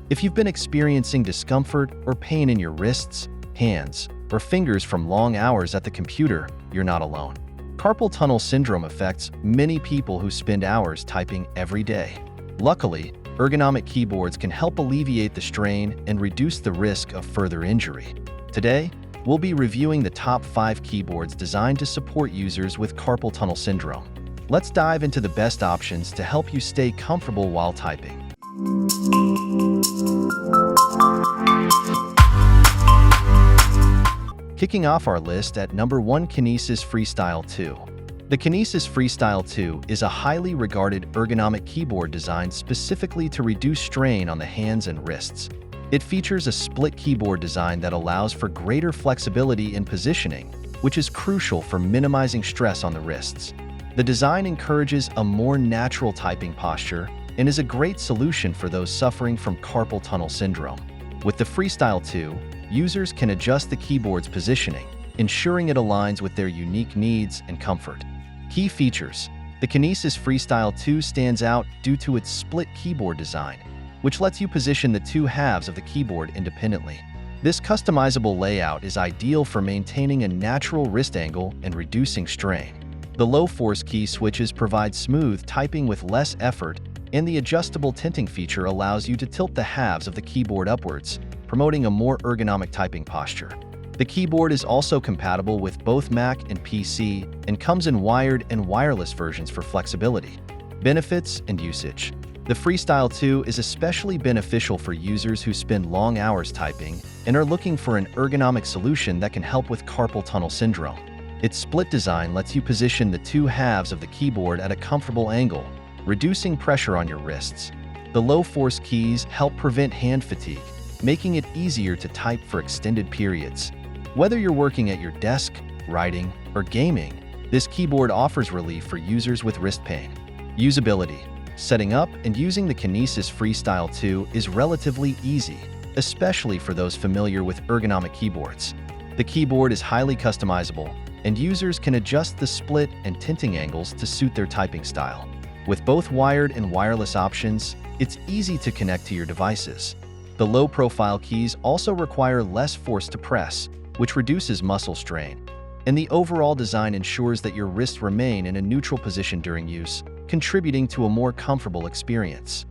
If you've been experiencing discomfort or pain in your wrists, hands, or fingers from long hours at the computer, you're not alone. Carpal tunnel syndrome affects many people who spend hours typing every day. Luckily, ergonomic keyboards can help alleviate the strain and reduce the risk of further injury. Today, we'll be reviewing the top 5 keyboards designed to support users with carpal tunnel syndrome. Let's dive into the best options to help you stay comfortable while typing. Kicking off our list at number 1, Kinesis Freestyle2. The Kinesis Freestyle2 is a highly regarded ergonomic keyboard designed specifically to reduce strain on the hands and wrists. It features a split keyboard design that allows for greater flexibility in positioning, which is crucial for minimizing stress on the wrists. The design encourages a more natural typing posture and is a great solution for those suffering from carpal tunnel syndrome. With the Freestyle2, users can adjust the keyboard's positioning, ensuring it aligns with their unique needs and comfort. Key features: the Kinesis Freestyle2 stands out due to its split keyboard design, which lets you position the two halves of the keyboard independently. This customizable layout is ideal for maintaining a natural wrist angle and reducing strain. The low-force key switches provide smooth typing with less effort, and the adjustable tilting feature allows you to tilt the halves of the keyboard upwards, promoting a more ergonomic typing posture. The keyboard is also compatible with both Mac and PC and comes in wired and wireless versions for flexibility. Benefits and usage: the Freestyle2 is especially beneficial for users who spend long hours typing and are looking for an ergonomic solution that can help with carpal tunnel syndrome. Its split design lets you position the two halves of the keyboard at a comfortable angle, reducing pressure on your wrists. The low-force keys help prevent hand fatigue, making it easier to type for extended periods. Whether you're working at your desk, writing, or gaming, this keyboard offers relief for users with wrist pain. Usability: setting up and using the Kinesis Freestyle2 is relatively easy, especially for those familiar with ergonomic keyboards. The keyboard is highly customizable, and users can adjust the split and tilting angles to suit their typing style. With both wired and wireless options, it's easy to connect to your devices. The low-profile keys also require less force to press, which reduces muscle strain. And the overall design ensures that your wrists remain in a neutral position during use, contributing to a more comfortable experience.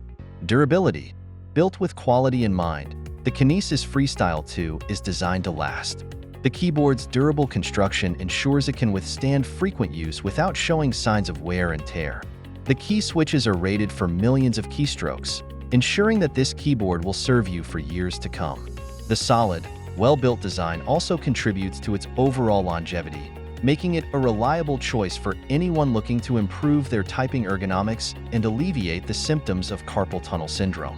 Durability: built with quality in mind, the Kinesis Freestyle2 is designed to last. The keyboard's durable construction ensures it can withstand frequent use without showing signs of wear and tear. The key switches are rated for millions of keystrokes, ensuring that this keyboard will serve you for years to come. The solid, well-built design also contributes to its overall longevity, making it a reliable choice for anyone looking to improve their typing ergonomics and alleviate the symptoms of carpal tunnel syndrome.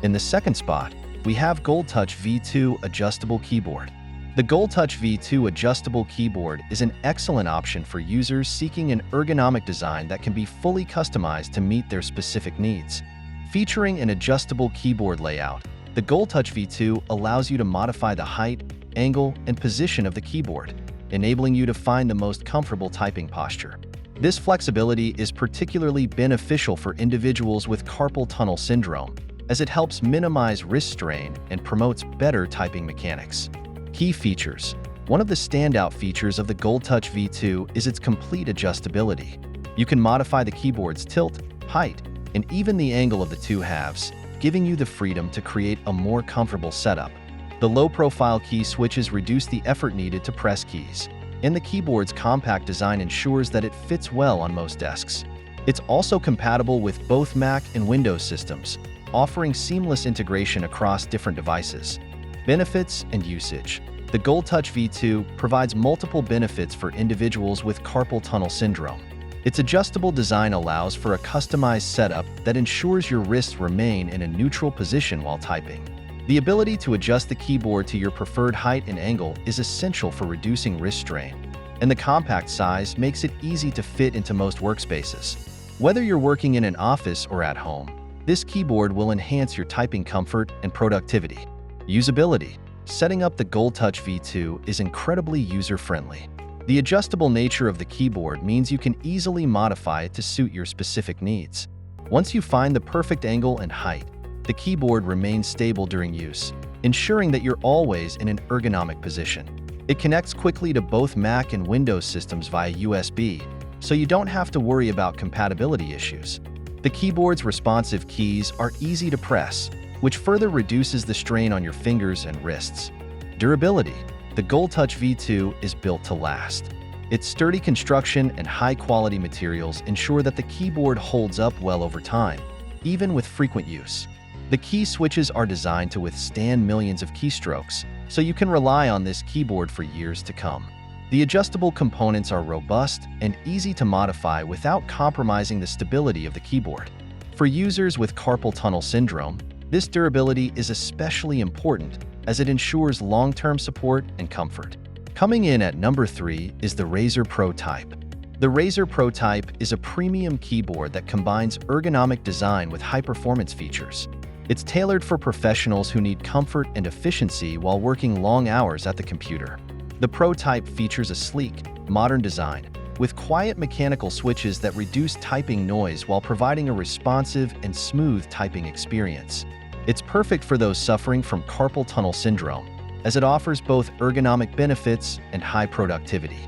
In the second spot, we have Goldtouch V2 Adjustable Keyboard. The Goldtouch V2 adjustable keyboard is an excellent option for users seeking an ergonomic design that can be fully customized to meet their specific needs. Featuring an adjustable keyboard layout, the Goldtouch V2 allows you to modify the height, angle, and position of the keyboard, enabling you to find the most comfortable typing posture. This flexibility is particularly beneficial for individuals with carpal tunnel syndrome, as it helps minimize wrist strain and promotes better typing mechanics. Key features: one of the standout features of the Goldtouch V2 is its complete adjustability. You can modify the keyboard's tilt, height, and even the angle of the two halves, giving you the freedom to create a more comfortable setup. The low-profile key switches reduce the effort needed to press keys, and the keyboard's compact design ensures that it fits well on most desks. It's also compatible with both Mac and Windows systems, offering seamless integration across different devices. Benefits and usage: the Goldtouch V2 provides multiple benefits for individuals with carpal tunnel syndrome. Its adjustable design allows for a customized setup that ensures your wrists remain in a neutral position while typing. The ability to adjust the keyboard to your preferred height and angle is essential for reducing wrist strain, and the compact size makes it easy to fit into most workspaces. Whether you're working in an office or at home, this keyboard will enhance your typing comfort and productivity. Usability: setting up the Goldtouch V2 is incredibly user-friendly. The adjustable nature of the keyboard means you can easily modify it to suit your specific needs. Once you find the perfect angle and height, the keyboard remains stable during use, ensuring that you're always in an ergonomic position. It connects quickly to both Mac and Windows systems via USB, so you don't have to worry about compatibility issues. The keyboard's responsive keys are easy to press, which further reduces the strain on your fingers and wrists. Durability. The Goldtouch V2 is built to last. Its sturdy construction and high-quality materials ensure that the keyboard holds up well over time, even with frequent use. The key switches are designed to withstand millions of keystrokes, so you can rely on this keyboard for years to come. The adjustable components are robust and easy to modify without compromising the stability of the keyboard. For users with carpal tunnel syndrome, this durability is especially important as it ensures long-term support and comfort. Coming in at number 3 is the Razer Pro Type. The Razer Pro Type is a premium keyboard that combines ergonomic design with high-performance features. It's tailored for professionals who need comfort and efficiency while working long hours at the computer. The Pro Type features a sleek, modern design, with quiet mechanical switches that reduce typing noise while providing a responsive and smooth typing experience. It's perfect for those suffering from carpal tunnel syndrome, as it offers both ergonomic benefits and high productivity.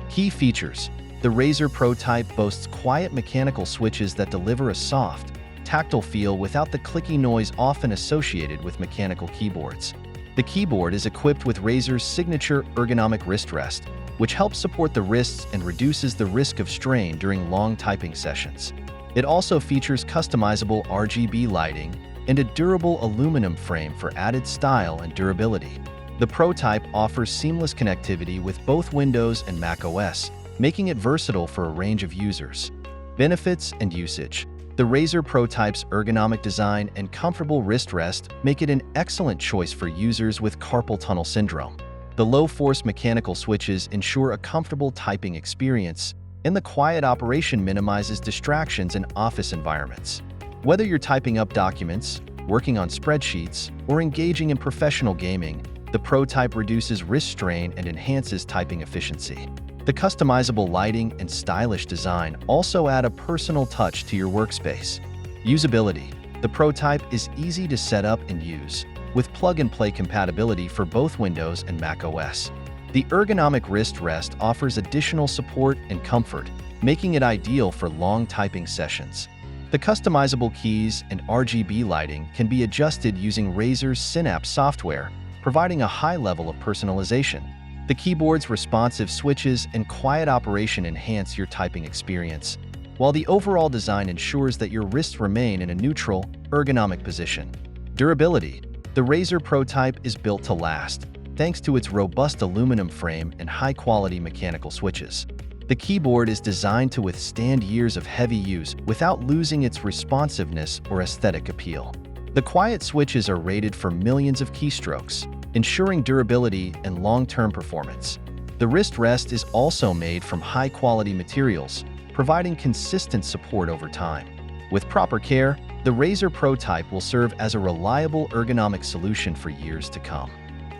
Key features. The Razer Pro Type boasts quiet mechanical switches that deliver a soft, tactile feel without the clicky noise often associated with mechanical keyboards. The keyboard is equipped with Razer's signature ergonomic wrist rest, which helps support the wrists and reduces the risk of strain during long typing sessions. It also features customizable RGB lighting and a durable aluminum frame for added style and durability. The Pro Type offers seamless connectivity with both Windows and Mac OS, making it versatile for a range of users. Benefits and usage. The Razer Pro Type's ergonomic design and comfortable wrist rest make it an excellent choice for users with carpal tunnel syndrome. The low-force mechanical switches ensure a comfortable typing experience, and the quiet operation minimizes distractions in office environments. Whether you're typing up documents, working on spreadsheets, or engaging in professional gaming, the Pro Type reduces wrist strain and enhances typing efficiency. The customizable lighting and stylish design also add a personal touch to your workspace. Usability. The Pro Type is easy to set up and use, with plug-and-play compatibility for both Windows and Mac OS. The ergonomic wrist rest offers additional support and comfort, making it ideal for long typing sessions. The customizable keys and RGB lighting can be adjusted using Razer's Synapse software, providing a high level of personalization. The keyboard's responsive switches and quiet operation enhance your typing experience, while the overall design ensures that your wrists remain in a neutral, ergonomic position. Durability. The Razer Pro Type is built to last, thanks to its robust aluminum frame and high-quality mechanical switches. The keyboard is designed to withstand years of heavy use without losing its responsiveness or aesthetic appeal. The quiet switches are rated for millions of keystrokes, ensuring durability and long-term performance. The wrist rest is also made from high-quality materials, providing consistent support over time. With proper care, the Razer Pro Type will serve as a reliable ergonomic solution for years to come.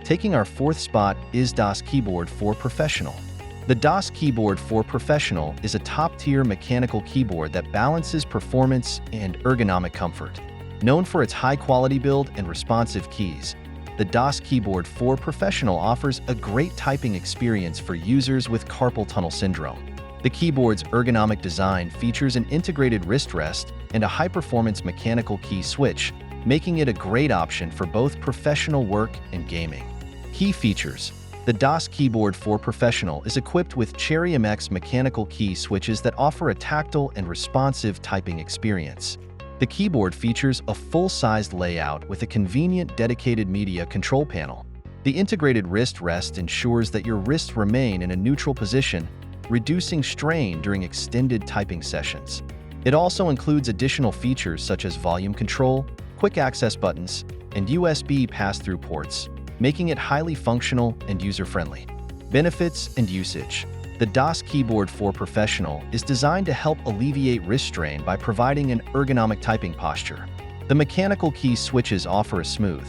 Taking our 4th spot is DOS Keyboard for Professional. The DOS Keyboard for Professional is a top-tier mechanical keyboard that balances performance and ergonomic comfort. Known for its high-quality build and responsive keys, the DOS Keyboard for Professional offers a great typing experience for users with carpal tunnel syndrome. The keyboard's ergonomic design features an integrated wrist rest and a high-performance mechanical key switch, making it a great option for both professional work and gaming. Key features. The DOS Keyboard for Professional is equipped with Cherry MX mechanical key switches that offer a tactile and responsive typing experience. The keyboard features a full-sized layout with a convenient dedicated media control panel. The integrated wrist rest ensures that your wrists remain in a neutral position, reducing strain during extended typing sessions. It also includes additional features such as volume control, quick access buttons, and USB pass-through ports, making it highly functional and user-friendly. Benefits and usage. The DOS Keyboard for Professional is designed to help alleviate wrist strain by providing an ergonomic typing posture. The mechanical key switches offer a smooth,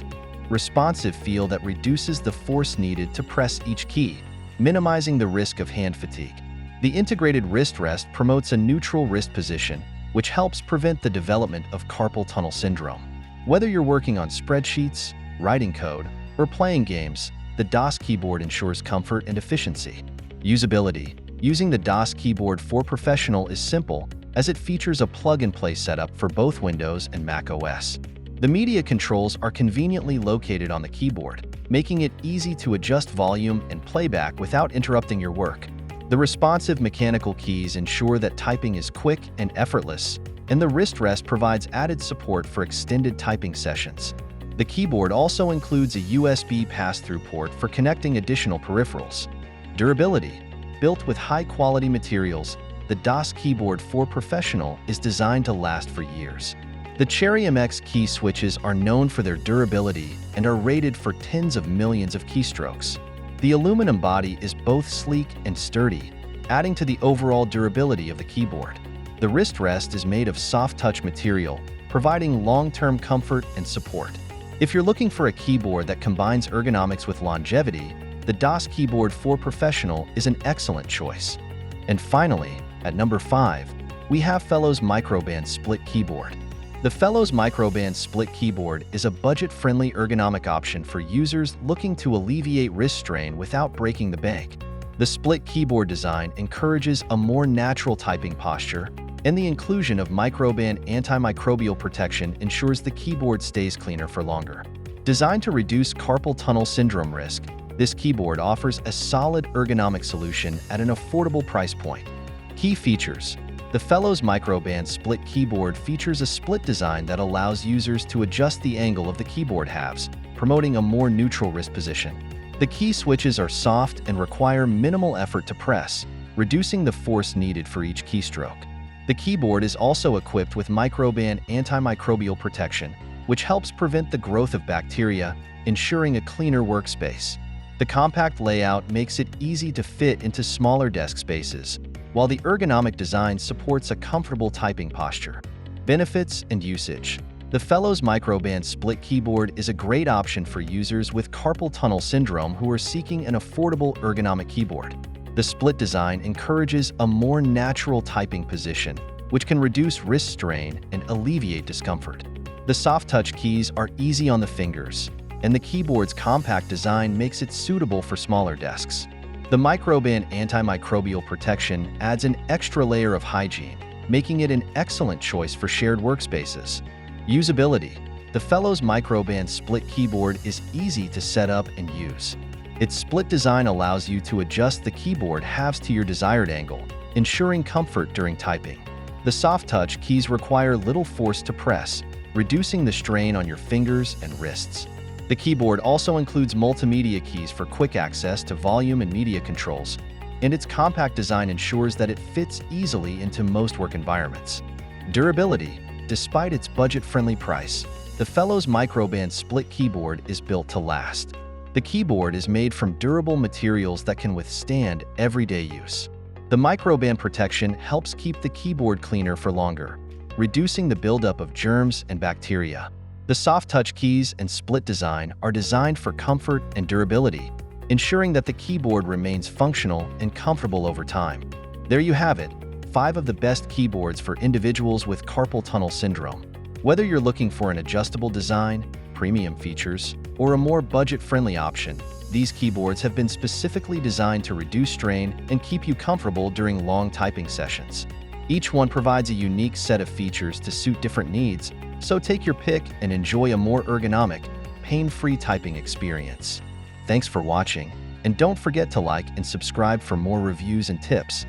responsive feel that reduces the force needed to press each key, minimizing the risk of hand fatigue. The integrated wrist rest promotes a neutral wrist position, which helps prevent the development of carpal tunnel syndrome. Whether you're working on spreadsheets, writing code, or playing games, the DOS keyboard ensures comfort and efficiency. Usability. Using the DOS keyboard for Professional is simple, as it features a plug-and-play setup for both Windows and Mac OS. The media controls are conveniently located on the keyboard, making it easy to adjust volume and playback without interrupting your work. The responsive mechanical keys ensure that typing is quick and effortless, and the wrist rest provides added support for extended typing sessions. The keyboard also includes a USB pass-through port for connecting additional peripherals. Durability. Built with high-quality materials, the DOS keyboard for Professional is designed to last for years. The Cherry MX key switches are known for their durability and are rated for tens of millions of keystrokes. The aluminum body is both sleek and sturdy, adding to the overall durability of the keyboard. The wrist rest is made of soft touch material, providing long-term comfort and support. If you're looking for a keyboard that combines ergonomics with longevity, the DOS keyboard for Professional is an excellent choice. And finally, at number 5, we have Fellows Microban Split Keyboard. The Fellows Microban Split Keyboard is a budget-friendly ergonomic option for users looking to alleviate wrist strain without breaking the bank. The split keyboard design encourages a more natural typing posture, and the inclusion of Microban antimicrobial protection ensures the keyboard stays cleaner for longer. Designed to reduce carpal tunnel syndrome risk, this keyboard offers a solid ergonomic solution at an affordable price point. Key features. The Fellows Microban Split Keyboard features a split design that allows users to adjust the angle of the keyboard halves, promoting a more neutral wrist position. The key switches are soft and require minimal effort to press, reducing the force needed for each keystroke. The keyboard is also equipped with Microban antimicrobial protection, which helps prevent the growth of bacteria, ensuring a cleaner workspace. The compact layout makes it easy to fit into smaller desk spaces, while the ergonomic design supports a comfortable typing posture. Benefits and usage. The Fellows Microban Split Keyboard is a great option for users with carpal tunnel syndrome who are seeking an affordable ergonomic keyboard. The split design encourages a more natural typing position, which can reduce wrist strain and alleviate discomfort. The soft touch keys are easy on the fingers, and the keyboard's compact design makes it suitable for smaller desks. The Microban antimicrobial protection adds an extra layer of hygiene, making it an excellent choice for shared workspaces. Usability. The Fellows Microban Split Keyboard is easy to set up and use. Its split design allows you to adjust the keyboard halves to your desired angle, ensuring comfort during typing. The soft touch keys require little force to press, reducing the strain on your fingers and wrists. The keyboard also includes multimedia keys for quick access to volume and media controls, and its compact design ensures that it fits easily into most work environments. Durability. Despite its budget-friendly price, the Fellows Microban Split Keyboard is built to last. The keyboard is made from durable materials that can withstand everyday use. The Microban protection helps keep the keyboard cleaner for longer, reducing the buildup of germs and bacteria. The soft touch keys and split design are designed for comfort and durability, ensuring that the keyboard remains functional and comfortable over time. There you have it, 5 of the best keyboards for individuals with carpal tunnel syndrome. Whether you're looking for an adjustable design, premium features, or a more budget-friendly option, these keyboards have been specifically designed to reduce strain and keep you comfortable during long typing sessions. Each one provides a unique set of features to suit different needs, so take your pick and enjoy a more ergonomic, pain-free typing experience. Thanks for watching, and don't forget to like and subscribe for more reviews and tips.